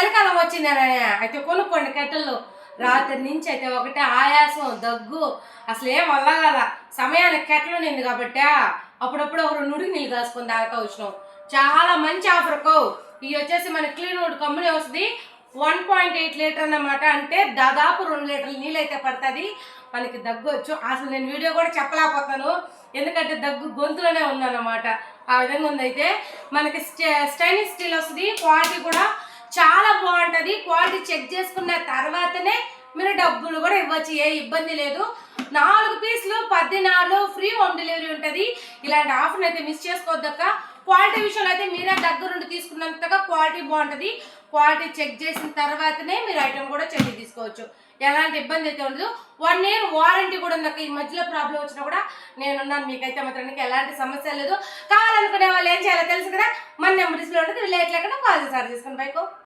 చలికాలం వచ్చిందనే అయితే కొనుక్కోండి కెట్టల్లో. రాత్రి నుంచి అయితే ఒకటే ఆయాసం, దగ్గు, అసలు ఏం వల్ల కదా. సమయానికి కెట్టలు నింది కాబట్టి అప్పుడప్పుడు ఒక 2 ఉడికి నీళ్ళు కాసుకొని తాగుతా వచ్చినాం. చాలా మంచి ఆఫర్ కో. ఇవి వచ్చేసి మన క్లీన్ వుడ్ కంపెనీ వస్తుంది. 1.8 లీటర్ అన్నమాట. అంటే దాదాపు 2 లీటర్ల నీళ్ళు అయితే పడుతుంది. మనకి దగ్గు వచ్చు. అసలు నేను వీడియో కూడా చెప్పలేకపోతాను, ఎందుకంటే దగ్గు గొంతులోనే ఉందన్నమాట. ఆ విధంగా ఉందైతే. మనకి స్టెయిన్లెస్ స్టీల్ వస్తుంది. క్వాలిటీ కూడా చాలా బాగుంటుంది. క్వాలిటీ చెక్ చేసుకున్న తర్వాతనే మీరు డబ్బులు కూడా ఇవ్వచ్చు, ఏ ఇబ్బంది లేదు. 4 పీసులు 14 ఫ్రీ హోమ్ డెలివరీ ఉంటుంది. ఇలాంటి ఆఫర్ని అయితే మిస్ చేసుకోవద్దక్క. క్వాలిటీ విషయంలో అయితే మీరే దగ్గరుండి తీసుకున్నంతగా క్వాలిటీ బాగుంటుంది. క్వాలిటీ చెక్ చేసిన తర్వాతనే మీరు ఐటమ్ కూడా చెల్లి తీసుకోవచ్చు. ఎలాంటి ఇబ్బంది అయితే ఉండదు. 1 ఇయర్ వారంటీ కూడా ఉందక్క. ఈ మధ్యలో ప్రాబ్లం వచ్చినా కూడా నేనున్నాను, మీకైతే మాత్రానికి ఎలాంటి సమస్య లేదు. కావాలనుకునే వాళ్ళు ఏం చేయాలో తెలుసు కదా, మన నెంబర్ డిస్ప్లే ఉంటుంది. లేట్ లేకుండా కాల్ చేసి తీసుకుని బైక్